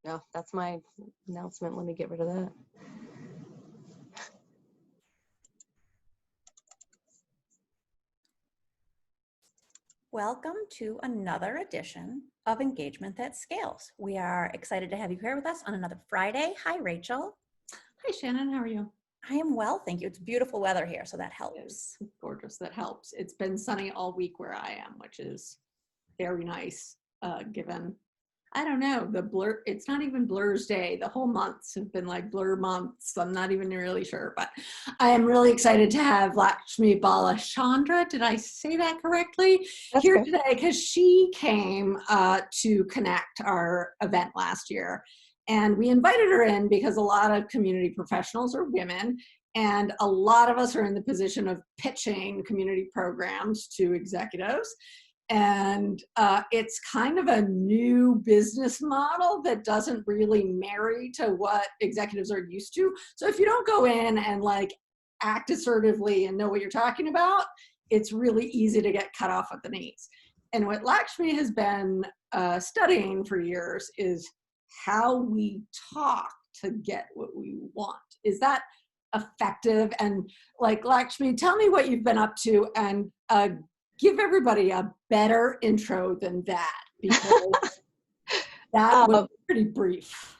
Yeah, that's my announcement. Let me get rid of that. Welcome to another edition of Engagement That Scales. We are excited to have you here with us on another Friday. Hi, Rachel. Hi, Shannon. How are you? I am well, thank you. It's beautiful weather here, so that helps. It's gorgeous. That helps. It's been sunny all week where I am, which is very nice, given, I don't know, the blur. It's not even Blur's Day. The whole months have been like blur months. I'm not even really sure, but I am really excited to have Lakshmi Balachandra. Did I say that correctly? That's Here good. today because she came to Connect, our event last year. And we invited her in because a lot of community professionals are women, and a lot of us are in the position of pitching community programs to executives. And it's kind of a new business model that doesn't really marry to what executives are used to. So if you don't go in and like act assertively and know what you're talking about, it's really easy to get cut off at the knees. And what Lakshmi has been studying for years is how we talk to get what we want. Is that effective? And like, Lakshmi, tell me what you've been up to, and give everybody a better intro than that, because that was pretty brief.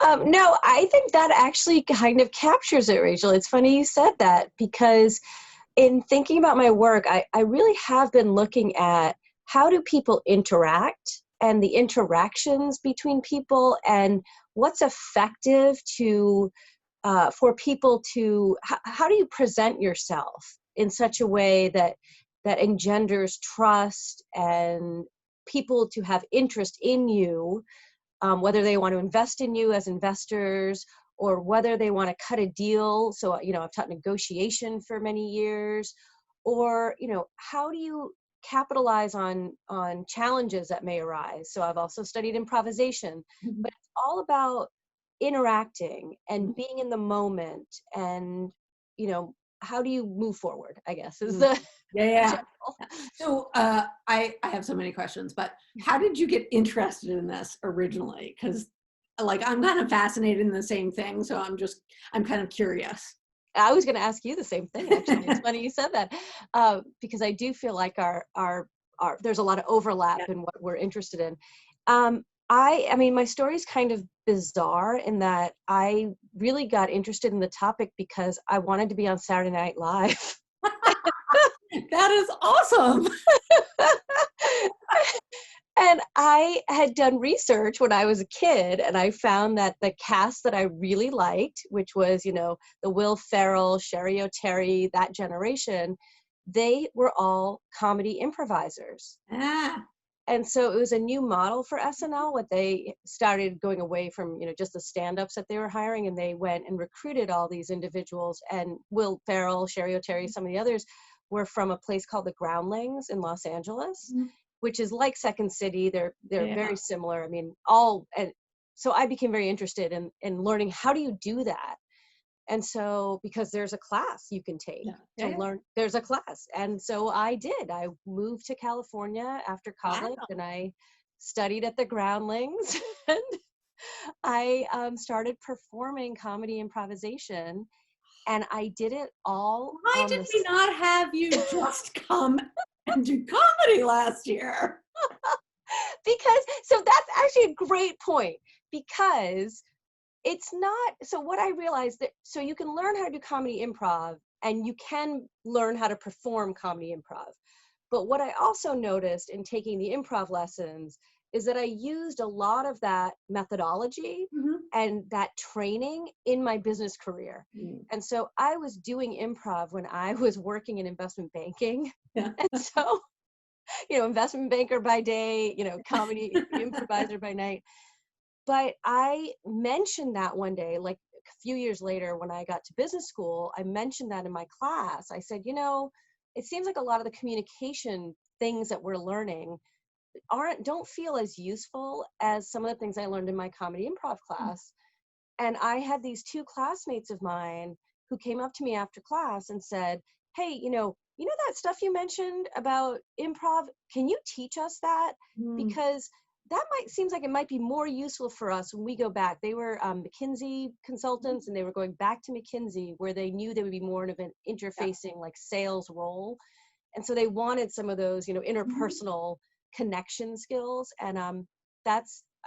No, I think that actually kind of captures it, Rachel. It's funny you said that, because in thinking about my work, I really have been looking at how do people interact and the interactions between people, and what's effective to for people to, how do you present yourself in such a way that engenders trust and people to have interest in you, whether they want to invest in you as investors or whether they want to cut a deal. So, you know, I've taught negotiation for many years. Or, you know, how do you capitalize on challenges that may arise? So I've also studied improvisation, but it's all about interacting and being in the moment, and, you know, how do you move forward, I guess, is the yeah. So I have so many questions, but how did you get interested in this originally? Because like, I'm kind of fascinated in the same thing, so I'm kind of curious. I was going to ask you the same thing, actually. It's funny you said that, because I do feel like our there's a lot of overlap in what we're interested in. I mean, my story is kind of bizarre in that I really got interested in the topic because I wanted to be on Saturday Night Live. That is awesome. And I had done research when I was a kid, and I found that the cast that I really liked, which was, you know, the Will Ferrell, Sherry O'Terry, that generation, they were all comedy improvisers. Ah. And so it was a new model for SNL. What they started going away from, you know, just the stand-ups that they were hiring, and they went and recruited all these individuals. And Will Ferrell, Sherry O'Terry, some of the others were from a place called the Groundlings in Los Angeles, which is like Second City. They're very similar. I mean, and so I became very interested in learning, how do you do that? And so, because there's a class you can take to learn, there's a class. And so I did. I moved to California after college, and I studied at the Groundlings. And I started performing comedy improvisation, and I did it all. Why did we not have you just come and do comedy last year? Because, so that's actually a great point, because it's not, so what I realized that, so you can learn how to do comedy improv and you can learn how to perform comedy improv. But what I also noticed in taking the improv lessons is that I used a lot of that methodology and that training in my business career. And so I was doing improv when I was working in investment banking. And so, you know, investment banker by day, you know, comedy improviser by night. But I mentioned that one day, like a few years later when I got to business school, I mentioned that in my class. I said, you know, it seems like a lot of the communication things that we're learning don't feel as useful as some of the things I learned in my comedy improv class. And I had these two classmates of mine who came up to me after class and said, hey, you know that stuff you mentioned about improv, can you teach us that? Because that seems like it might be more useful for us when we go back. They were McKinsey consultants, and they were going back to McKinsey, where they knew they would be more of an interfacing, like sales role. And so they wanted some of those, interpersonal connection skills. And I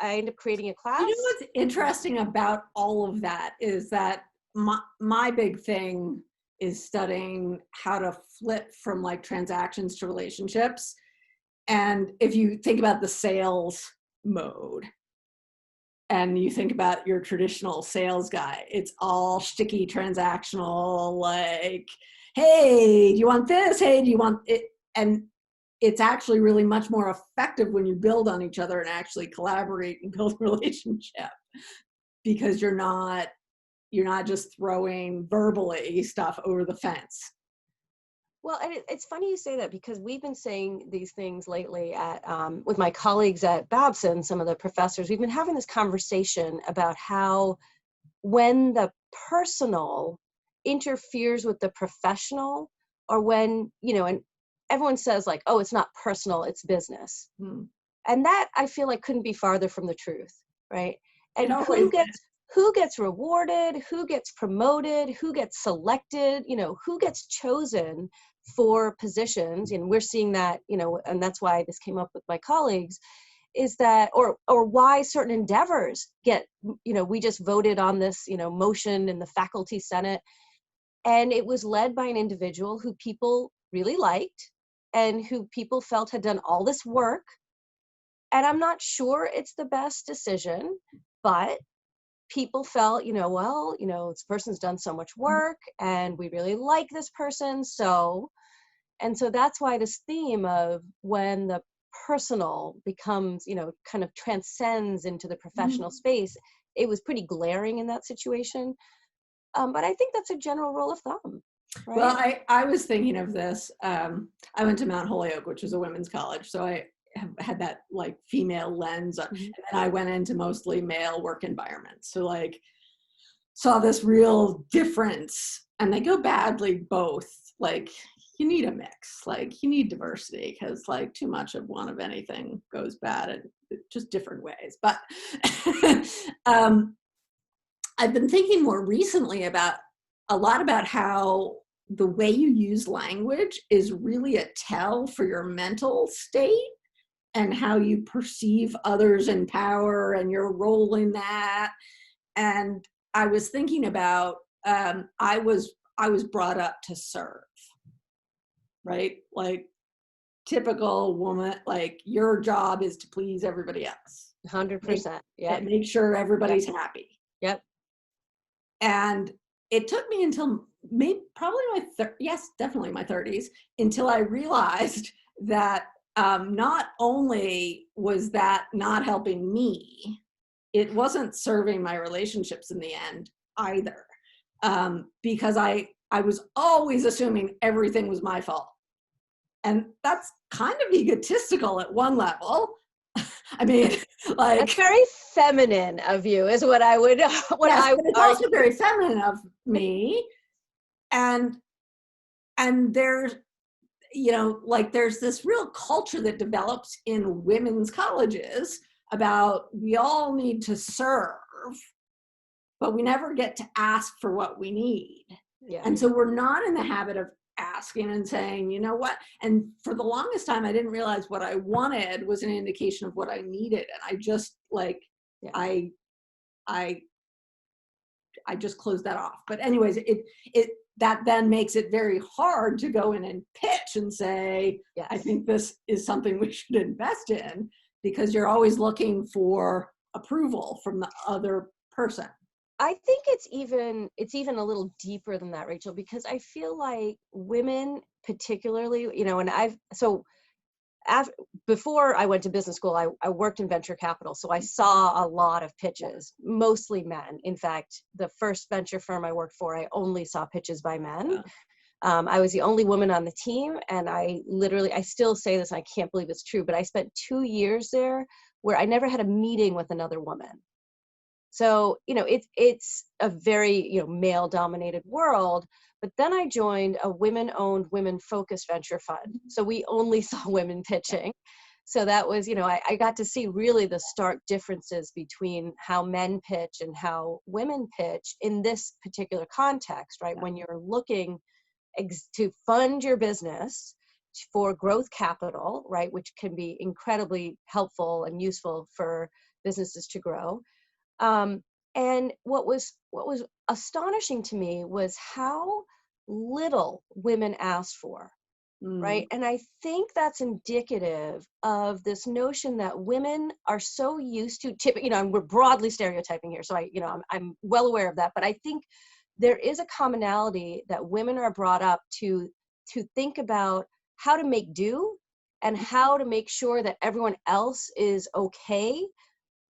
ended up creating a class. You know what's interesting about all of that is that my big thing is studying how to flip from like transactions to relationships. And if you think about the sales mode and you think about your traditional sales guy, it's all sticky transactional, like, hey, do you want this? Hey, do you want it? And it's actually really much more effective when you build on each other and actually collaborate and build a relationship, because you're not just throwing verbally stuff over the fence. Well, and it's funny you say that, because we've been saying these things lately at with my colleagues at Babson, some of the professors. We've been having this conversation about how when the personal interferes with the professional, or when, and everyone says like, oh, it's not personal, it's business. And that, I feel like, couldn't be farther from the truth, right? And who gets rewarded, who gets promoted, who gets selected, who gets chosen for positions. And we're seeing that, and that's why this came up with my colleagues, is that, or why certain endeavors get, we just voted on this, motion in the faculty senate, and it was led by an individual who people really liked and who people felt had done all this work. And I'm not sure it's the best decision, but people felt, this person's done so much work and we really like this person. And so that's why this theme of when the personal becomes, kind of transcends into the professional space, it was pretty glaring in that situation. But I think that's a general rule of thumb. Right? Well, I was thinking of this. I went to Mount Holyoke, which is a women's college. So I have had that like female lens. And then I went into mostly male work environments. So like saw this real difference, and they go badly both. Like you need a mix, like you need diversity, because like too much of one of anything goes bad in just different ways. But I've been thinking more recently about how the way you use language is really a tell for your mental state and how you perceive others in power and your role in that. And I was thinking about, I was brought up to serve, right? Like typical woman, like your job is to please everybody else. 100%. Yeah. Make sure everybody's happy. Yep. And it took me until probably definitely my 30s, until I realized that not only was that not helping me, it wasn't serving my relationships in the end either, because I was always assuming everything was my fault. And that's kind of egotistical at one level. I mean, like, that's very feminine of you, is what I would. It's also very feminine of me, and there's, there's this real culture that develops in women's colleges about we all need to serve, but we never get to ask for what we need. Yeah. And so we're not in the habit of asking and saying, you know what? And for the longest time, I didn't realize what I wanted was an indication of what I needed. And I just I just closed that off. But anyways, that then makes it very hard to go in and pitch and say, yes, I think this is something we should invest in, because you're always looking for approval from the other person. I think it's even a little deeper than that, Rachel, because I feel like women particularly, before I went to business school, I worked in venture capital. So I saw a lot of pitches, mostly men. In fact, the first venture firm I worked for, I only saw pitches by men. Yeah. I was the only woman on the team. And I still say this, and I can't believe it's true, but I spent 2 years there where I never had a meeting with another woman. So, it's a very, male dominated world. But then I joined a women-owned, women-focused venture fund. So we only saw women pitching. So that was, I got to see really the stark differences between how men pitch and how women pitch in this particular context, right? When you're looking to fund your business for growth capital, right, which can be incredibly helpful and useful for businesses to grow. And what was astonishing to me was how little women asked for, right? And I think that's indicative of this notion that women are so used to, and we're broadly stereotyping here, so I'm well aware of that, but I think there is a commonality that women are brought up to think about how to make do and how to make sure that everyone else is okay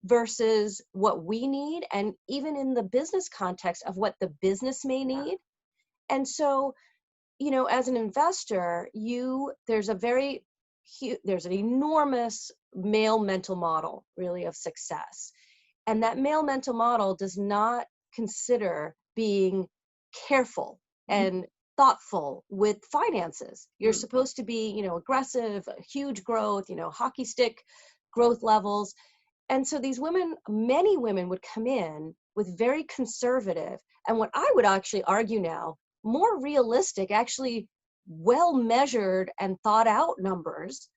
versus what we need, and even in the business context of what the business may need. And so, as an investor, there's an enormous male mental model really of success. And that male mental model does not consider being careful and thoughtful with finances. You're supposed to be, aggressive, huge growth, hockey stick growth levels. And so many women would come in with very conservative, and what I would actually argue now, more realistic, actually well measured and thought out numbers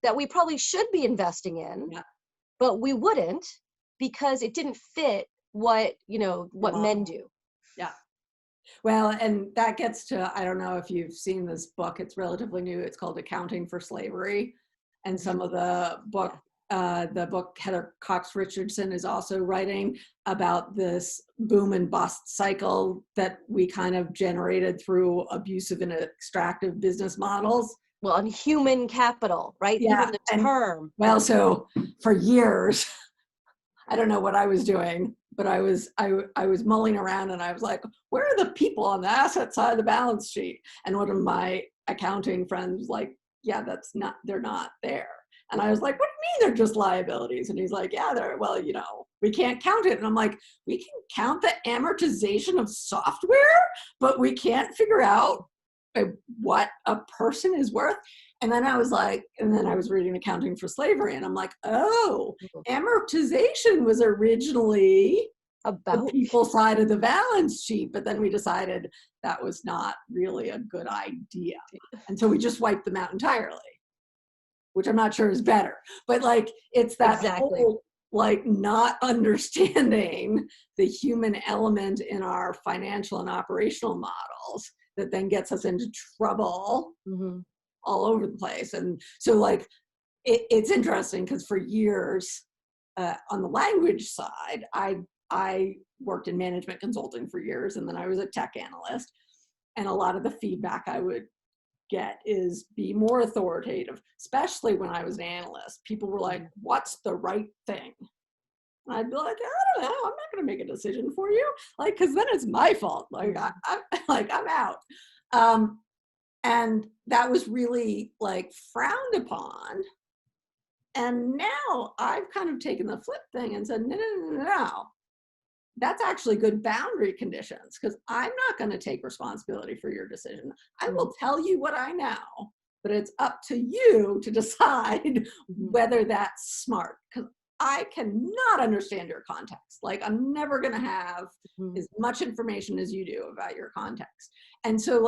that we probably should be investing in, but we wouldn't because it didn't fit what men do. Yeah. Well, and that gets to, I don't know if you've seen this book, it's relatively new. It's called Accounting for Slavery. And some of the book Heather Cox Richardson is also writing about this boom and bust cycle that we kind of generated through abusive and extractive business models. Well, on human capital, right? Yeah. Even the term. Well, so for years, I don't know what I was doing, but I was mulling around and I was like, where are the people on the asset side of the balance sheet? And one of my accounting friends was like, yeah, they're not there. And I was like, what do you mean they're just liabilities? And he's like, yeah, we can't count it. And I'm like, we can count the amortization of software, but we can't figure out what a person is worth. And then I was reading Accounting for Slavery, and I'm like, oh, amortization was originally about the people side of the balance sheet, but then we decided that was not really a good idea. And so we just wiped them out entirely, which I'm not sure is better. But it's that whole, not understanding the human element in our financial and operational models that then gets us into trouble all over the place. And so it's interesting because for years on the language side, I worked in management consulting for years, and then I was a tech analyst. And a lot of the feedback I would get is be more authoritative, especially when I was an analyst. People were like, what's the right thing? And I'd be like, I don't know, I'm not going to make a decision for you, because then it's my fault. I'm out. And that was really frowned upon. And now I've kind of taken the flip thing and said, no. That's actually good boundary conditions, because I'm not going to take responsibility for your decision. I will tell you what I know, but it's up to you to decide whether that's smart, because I cannot understand your context. I'm never going to have as much information as you do about your context. And so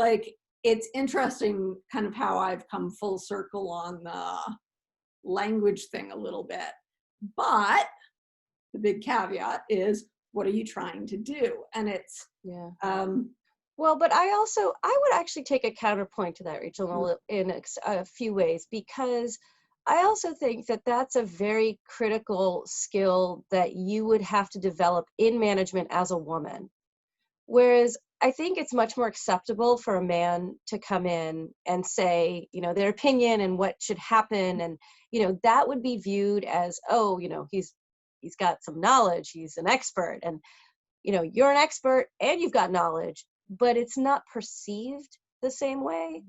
it's interesting kind of how I've come full circle on the language thing a little bit. But the big caveat is, what are you trying to do? And it's, well, but I would actually take a counterpoint to that, Rachel, in a few ways, because I also think that that's a very critical skill that you would have to develop in management as a woman. Whereas I think it's much more acceptable for a man to come in and say, their opinion and what should happen. And, that would be viewed as, he's got some knowledge, he's an expert, and you're an expert and you've got knowledge, but it's not perceived the same way.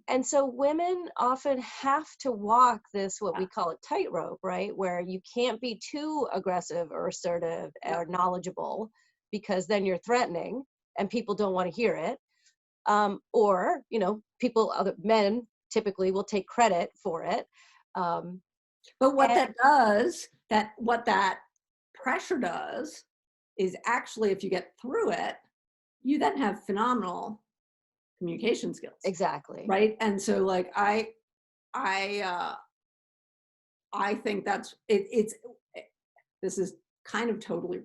And so women often have to walk this, what we call a tightrope, right, where you can't be too aggressive or assertive or knowledgeable, because then you're threatening and people don't want to hear it. Or other men typically will take credit for it. But what And that does, what that pressure does is actually, if you get through it, you then have phenomenal communication skills, exactly. right? And so like I think that's it's this is kind of totally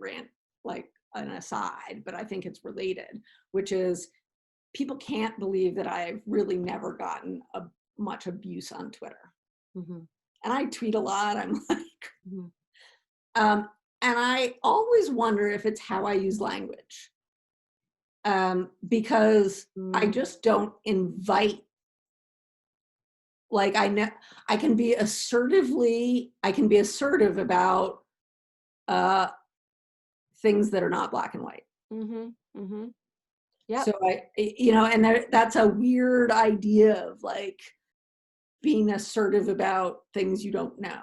like an aside, but I think it's related, which is people can't believe that I've really never gotten much abuse on Twitter. Mm-hmm. And I tweet a lot. I'm like, Mm-hmm. and I always wonder if it's how I use language, because I just don't invite. Like I can be assertive about things that are not black and white. Mm-hmm. Mm-hmm. Yep. So and that's a weird idea of like being assertive about things you don't know.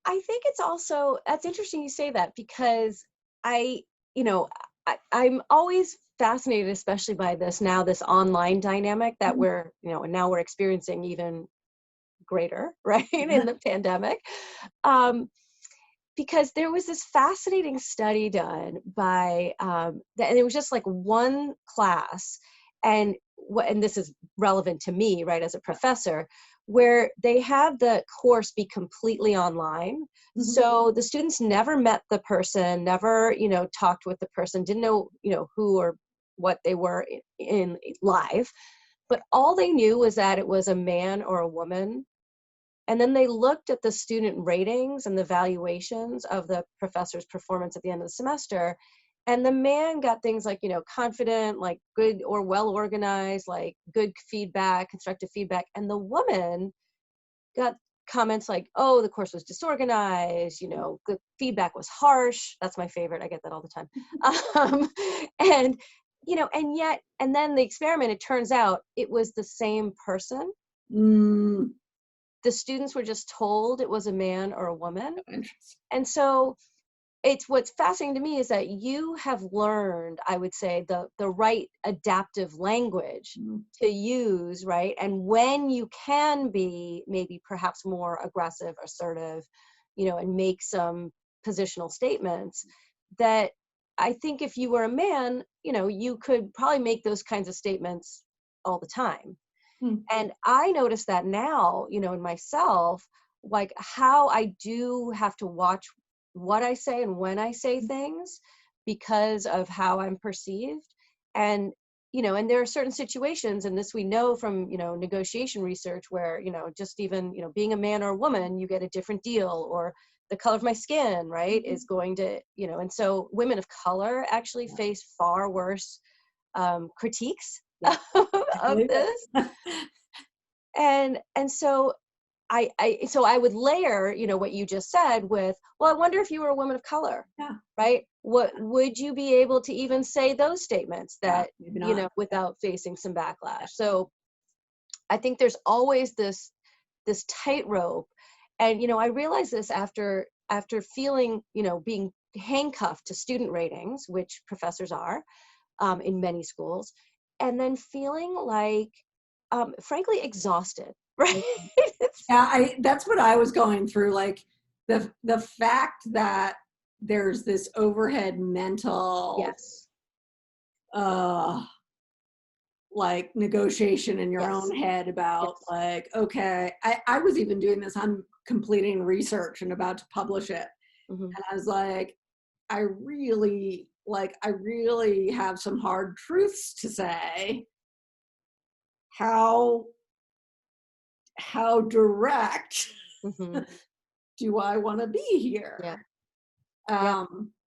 I think it's also, that's interesting you say that, because I'm always fascinated, especially by this online dynamic that we're, and now we're experiencing even greater, right, in the pandemic. Because there was this fascinating study done by, and it was just like one class, and this is relevant to me, right, as a professor, where they had the course be completely online. Mm-hmm. So the students never met the person, never, talked with the person, didn't know, who or what they were in live, but all they knew was that it was a man or a woman. And then they looked at the student ratings and the valuations of the professor's performance at the end of the semester. And the man got things like, confident, like good or well organized, like good feedback, constructive feedback. And the woman got comments like, oh, the course was disorganized, the feedback was harsh. That's my favorite. I get that all the time. And, and then the experiment, it turns out it was the same person. Mm. The students were just told it was a man or a woman. Interesting. And so what's fascinating to me is that you have learned, I would say, the right adaptive language to use, right? And when you can be maybe perhaps more aggressive, assertive, and make some positional statements, that I think if you were a man, you could probably make those kinds of statements all the time. And I notice that now, in myself, like how I do have to watch what I say and when I say things because of how I'm perceived. And, and there are certain situations, and this we know from, negotiation research where, just even, being a man or a woman, you get a different deal, or the color of my skin, right, is going to, and so women of color actually face far worse critiques of this. And so I would layer, what you just said with, well, I wonder if you were a woman of color, right? What would you be able to even say those statements that, without facing some backlash? So I think there's always this tightrope. And, I realized this after feeling, being handcuffed to student ratings, which professors are in many schools, and then feeling like, frankly, exhausted, right? Yeah, that's what I was going through. Like the fact that there's this overhead mental, yes, like negotiation in your yes. own head about like, okay, I was even doing this. I'm completing research and about to publish it. Mm-hmm. And I was like, I really have some hard truths to say. How direct do I want to be here? Yeah.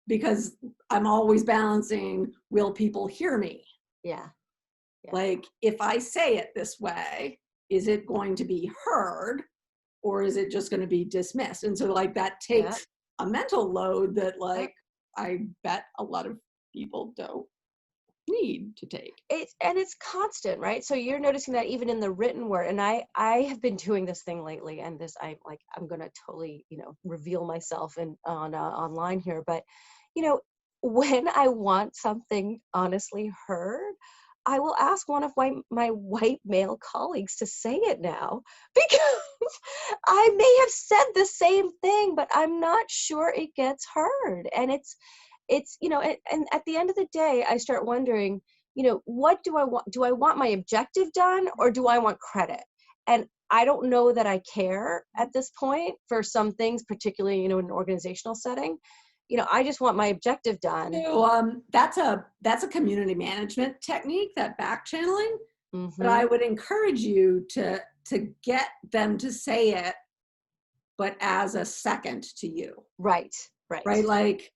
Because I'm always balancing, will people hear me? Yeah. Like, if I say it this way, is it going to be heard, or is it just going to be dismissed? And so like that takes a mental load that like I bet a lot of people don't need to take. It's constant, right? So you're noticing that even in the written word. And I have been doing this thing lately, and this I'm going to totally reveal myself on online here, but when I want something honestly heard, I will ask one of my white male colleagues to say it now, because I may have said the same thing, but I'm not sure it gets heard. And it's, and at the end of the day, I start wondering, what do I want? Do I want my objective done, or do I want credit? And I don't know that I care at this point for some things, particularly, in an organizational setting. I just want my objective done. So that's a community management technique, that back channeling. But I would encourage you to get them to say it, but as a second to you. Right. Right? Like,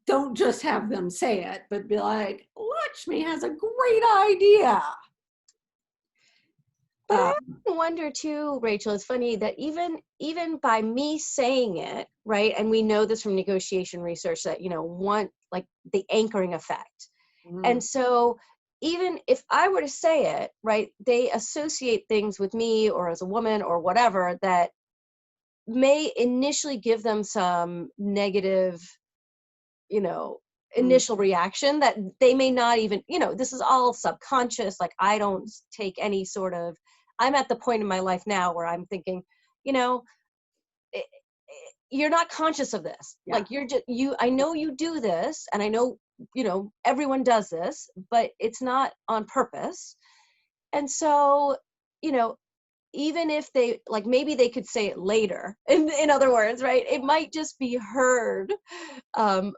don't just have them say it, but be like, Lakshmi has a great idea. But I wonder too, Rachel, it's funny that even by me saying it, right, and we know this from negotiation research that, like the anchoring effect. And so even if I were to say it, right, they associate things with me or as a woman or whatever that may initially give them some negative, initial reaction that they may not even, this is all subconscious. Like, I don't take any sort of, I'm at the point in my life now where I'm thinking, you're not conscious of this. Yeah. Like, you're just, I know you do this, and I know, everyone does this, but it's not on purpose. And so, even if they, like, maybe they could say it later, in other words, right? It might just be heard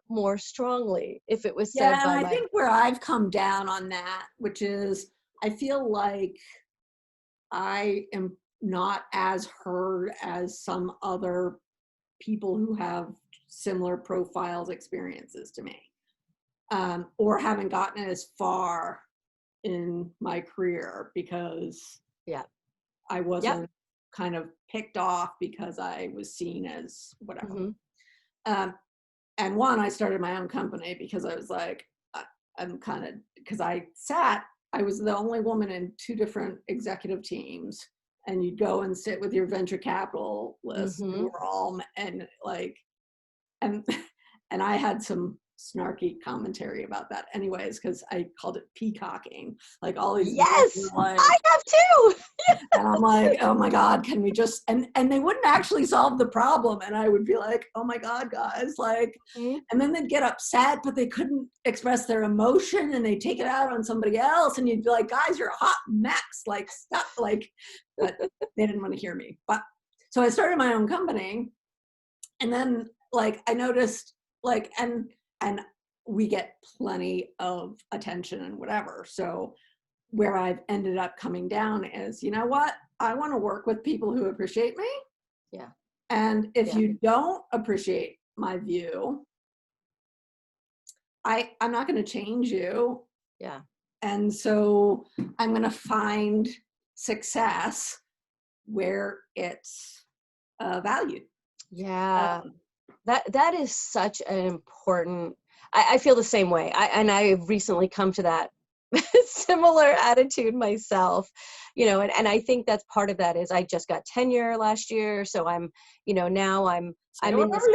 more strongly if it was said by and I think where I've come down on that, which is, I feel like I am not as heard as some other people who have similar profiles, experiences to me, or haven't gotten as far in my career because I wasn't kind of picked off because I was seen as whatever. And one, I started my own company because I was like, because I was the only woman in 2 different executive teams, and you'd go and sit with your venture capitalists who were all, and I had some snarky commentary about that anyways, because I called it peacocking. Like, all these I have too. And I'm like, oh my God, can we just, and they wouldn't actually solve the problem. And I would be like, oh my God, guys, like, and then they'd get upset, but they couldn't express their emotion, and they take it out on somebody else. And you'd be like, guys, you're a hot mess, like, stop, like, but they didn't want to hear me. But so I started my own company, and then, like, I noticed, like, and we get plenty of attention and whatever. So where I've ended up coming down is, you know what? I want to work with people who appreciate me. Yeah. And if you don't appreciate my view, I'm not going to change you. Yeah. And so I'm going to find success where it's valued. Yeah. That is such an important, I feel the same way. I've recently come to that similar attitude myself, and I think that's part of that is I just got tenure last year. So I'm, now I'm in this.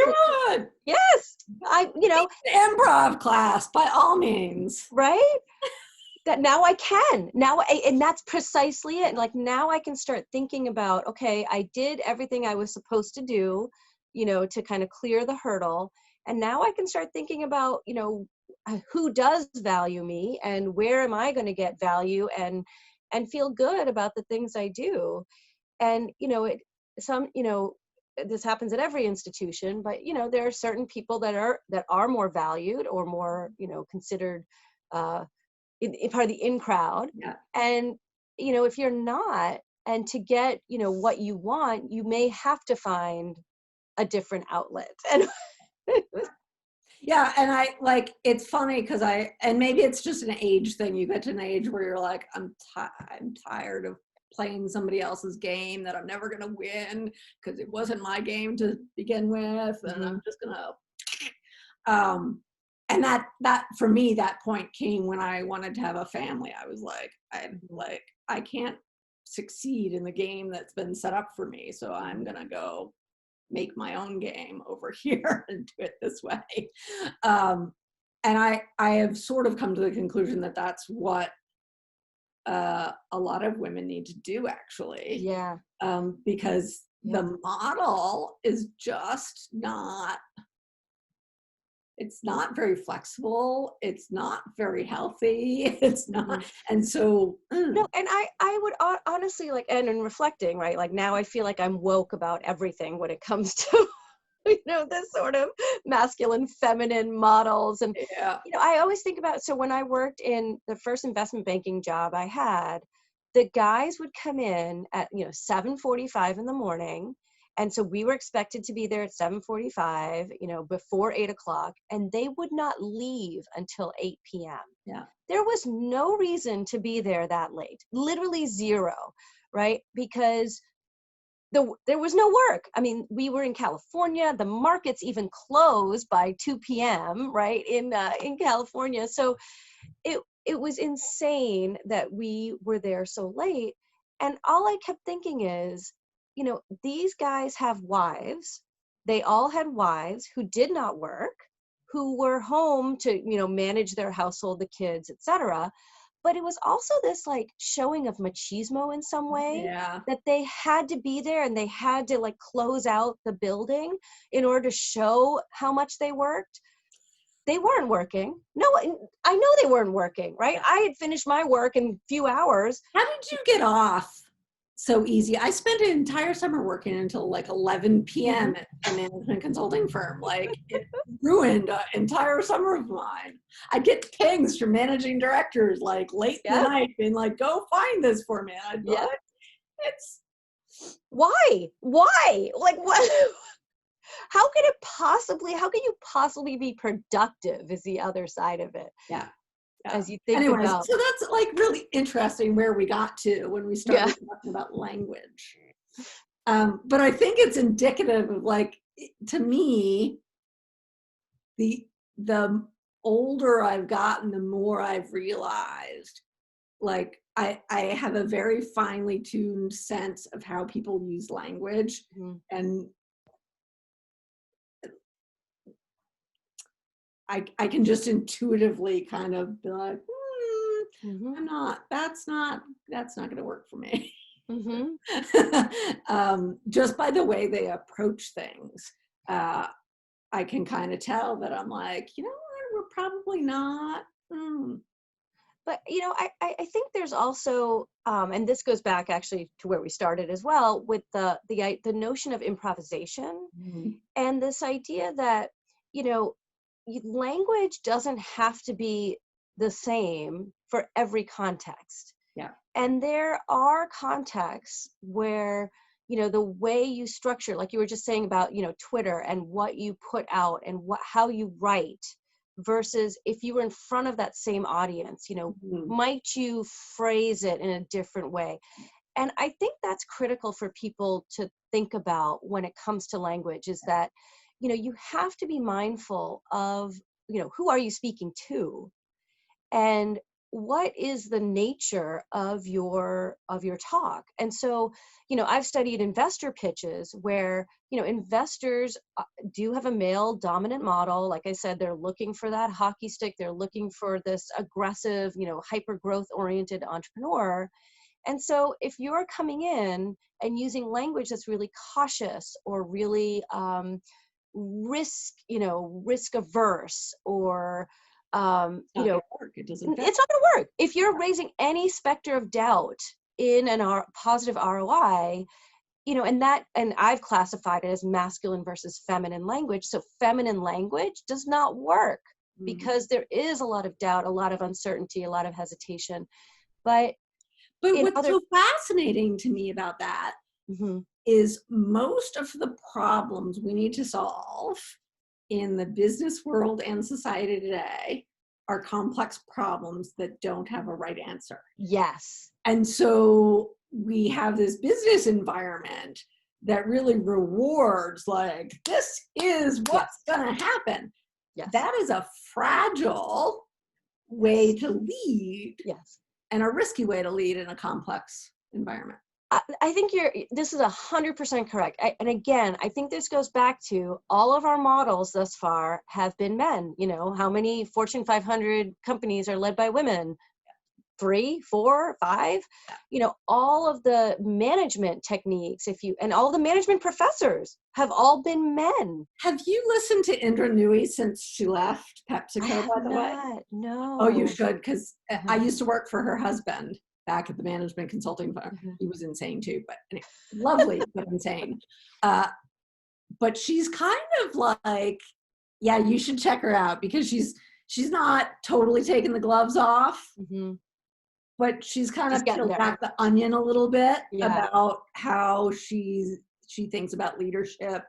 Yes. Improv class, by all means. Right? That now I can. And that's precisely it. Like, now I can start thinking about, okay, I did everything I was supposed to do, to kind of clear the hurdle. And now I can start thinking about, who does value me, and where am I going to get value and feel good about the things I do. And, this happens at every institution, but, there are certain people that are more valued or more, considered in part of the in crowd. Yeah. And, if you're not, and to get, what you want, you may have to find a different outlet. And yeah, and I, like, it's funny because and maybe it's just an age thing. You get to an age where you're like, I'm tired of playing somebody else's game that I'm never going to win because it wasn't my game to begin with, and I'm just going to, and that for me, that point came when I wanted to have a family. I was like, I can't succeed in the game that's been set up for me, so I'm going to go make my own game over here and do it this way. And I have sort of come to the conclusion that that's what a lot of women need to do, actually. Yeah. Because the model is just not, it's not very flexible. It's not very healthy. It's not. And so, no, and I would honestly, like, and in reflecting, right, like now I feel like I'm woke about everything when it comes to, this sort of masculine, feminine models. And, I always think about, so when I worked in the first investment banking job I had, the guys would come in at, 7:45 in the morning. And so we were expected to be there at 7:45, before 8 o'clock, and they would not leave until 8 p.m. Yeah. There was no reason to be there that late, literally zero, right? Because there was no work. I mean, we were in California. The markets even closed by 2 p.m., right, in California. So it was insane that we were there so late. And all I kept thinking is, these guys have wives. They all had wives who did not work, who were home to, manage their household, the kids, etc. But it was also this like showing of machismo in some way, that they had to be there and they had to like close out the building in order to show how much they worked. They weren't working. No, I know they weren't working, right? I had finished my work in a few hours. How did you get off so easy? I spent an entire summer working until like 11 p.m. at a management consulting firm. Like, it ruined an entire summer of mine. I'd get pings from managing directors like late in the night being like, go find this for me. And I'd be like, it's... Why? Like, what? How can you possibly be productive is the other side of it. Yeah. As you think Anyways, about. So that's like really interesting where we got to when we started talking about language. But I think it's indicative of, like, to me, the older I've gotten, the more I've realized, like, I have a very finely tuned sense of how people use language. And I can just intuitively kind of be like, that's not going to work for me. Just by the way they approach things, I can kind of tell that I'm like, we're probably not. But, I think there's also, and this goes back actually to where we started as well, with the notion of improvisation and this idea that, language doesn't have to be the same for every context. Yeah. And there are contexts where, the way you structure, like you were just saying about, Twitter and what you put out and how you write, versus if you were in front of that same audience, might you phrase it in a different way? And I think that's critical for people to think about when it comes to language, is that, you have to be mindful of, who are you speaking to? And what is the nature of your talk? And so, I've studied investor pitches where, investors do have a male dominant model. Like I said, they're looking for that hockey stick. They're looking for this aggressive, hyper growth oriented entrepreneur. And so if you're coming in and using language that's really cautious or really risk averse, or it's not going to work. If you're raising any specter of doubt in an positive ROI, and I've classified it as masculine versus feminine language. So feminine language does not work because there is a lot of doubt, a lot of uncertainty, a lot of hesitation. But what's so fascinating to me about that is most of the problems we need to solve in the business world and society today are complex problems that don't have a right answer. Yes. And so we have this business environment that really rewards, like, this is what's going to happen. Yes. That is a fragile way to lead. Yes. And a risky way to lead in a complex environment. I think this is 100% correct. And again, I think this goes back to all of our models thus far have been men. How many Fortune 500 companies are led by women? 3, 4, 5, all of the management techniques, and all the management professors have all been men. Have you listened to Indra Nooyi since she left PepsiCo, I have by the way? not, no. Oh, you should, because I used to work for her husband back at the management consulting firm. He was insane too, but anyway, lovely, but insane. But she's kind of like, yeah, you should check her out, because she's not totally taking the gloves off, but she's kind of peeled back the onion a little bit about how she thinks about leadership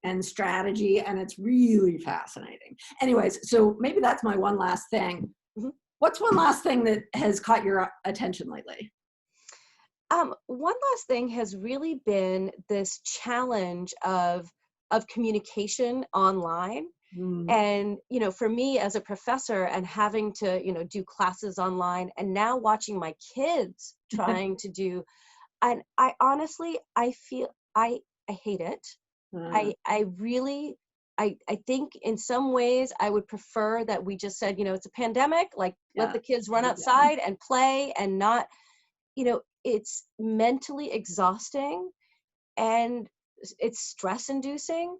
and strategy, and it's really fascinating. Anyways, so maybe that's my one last thing. What's one last thing that has caught your attention lately? One last thing has really been this challenge of communication online. And, for me as a professor and having to, do classes online, and now watching my kids trying to do, and I honestly, I feel, I hate it. I really, I think in some ways I would prefer that we just said, it's a pandemic, like let the kids run outside and play, and not, it's mentally exhausting and it's stress inducing.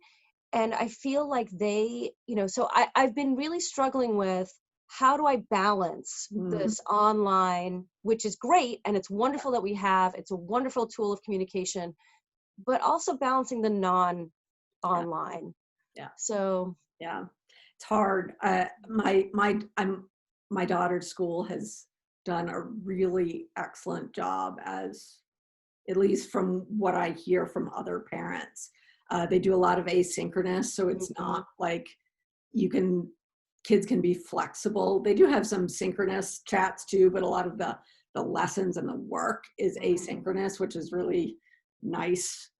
And I feel like they, so I've been really struggling with, how do I balance this online, which is great, and it's wonderful that we have, it's a wonderful tool of communication, but also balancing the non-online. So it's hard. My daughter's school has done a really excellent job, as at least from what I hear from other parents. They do a lot of asynchronous, so it's not like kids can be flexible. They do have some synchronous chats too, but a lot of the lessons and the work is asynchronous, which is really nice.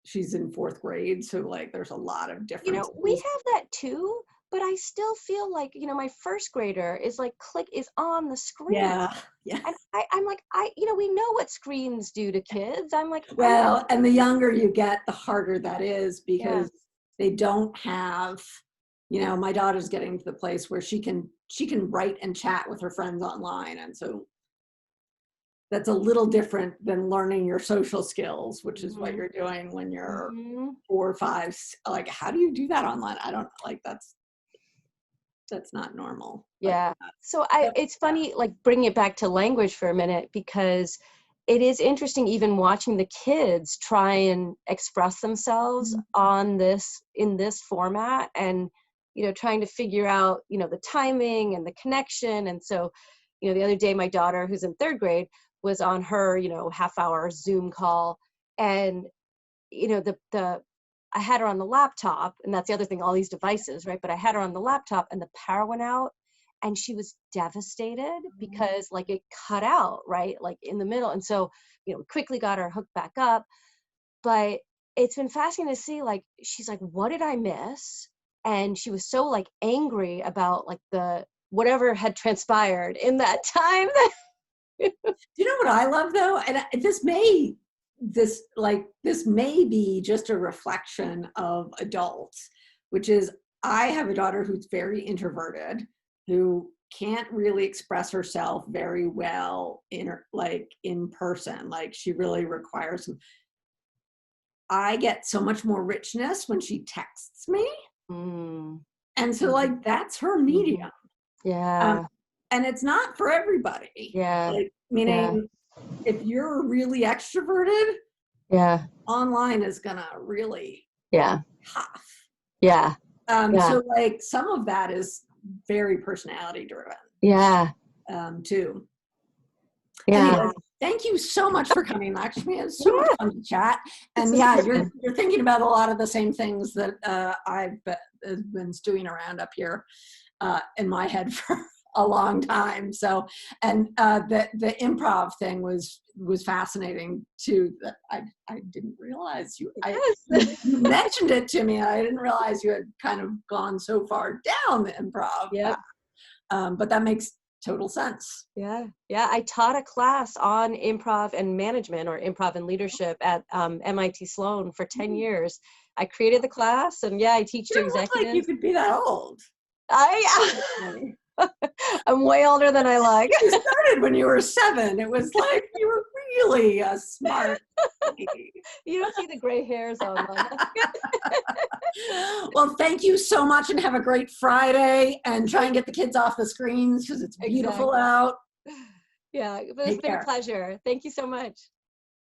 She's in 4th grade, so like there's a lot of different. We have that too, but I still feel like, my 1st grader is like is on the screen. Yeah. And I'm like, we know what screens do to kids. I'm like, well, and the younger you get, the harder that is, because they don't have, my daughter's getting to the place where she can write and chat with her friends online. And so that's a little different than learning your social skills, which is what you're doing when you're 4 or 5. Like, how do you do that online? I don't like that's not normal. Yeah. So it's funny, like bringing it back to language for a minute, because it is interesting even watching the kids try and express themselves in this format, and, trying to figure out, the timing and the connection. And so, the other day, my daughter, who's in 3rd grade, was on her, half-hour Zoom call, and, I had her on the laptop, and that's the other thing, all these devices, right? But I had her on the laptop, and the power went out, and she was devastated because like it cut out, right? Like in the middle. And so, we quickly got her hooked back up. But it's been fascinating to see, like, she's like, what did I miss? And she was so like angry about like whatever had transpired in that time. You know what I love though? And this may be just a reflection of adults, which is, I have a daughter who's very introverted, who can't really express herself very well in person. Like, she really requires I get so much more richness when she texts me. And so like, that's her medium. Yeah. And it's not for everybody. Yeah. Like, meaning if you're really extroverted, online is gonna really tough. Yeah. So like, some of that is very personality driven. Too. Anyways, thank you so much for coming, Lakshmi. It was so much fun to chat. And you're thinking about a lot of the same things that I've been stewing around up here in my head for a long time. So, and the improv thing was fascinating too. That I didn't realize you mentioned it to me. I didn't realize you had kind of gone so far down the improv. But that makes total sense. Yeah. I taught a class on improv and management, or improv and leadership, at MIT Sloan for 10 years. I created the class, and I teach to executives. Like you could be that old. I'm way older than I look. You started when you were 7. It was like you were really a smart lady. You don't see the gray hairs on them. Well, thank you so much and have a great Friday, and try and get the kids off the screens because it's beautiful Exactly. out. Yeah, but it's Take been a care. pleasure. Thank you so much.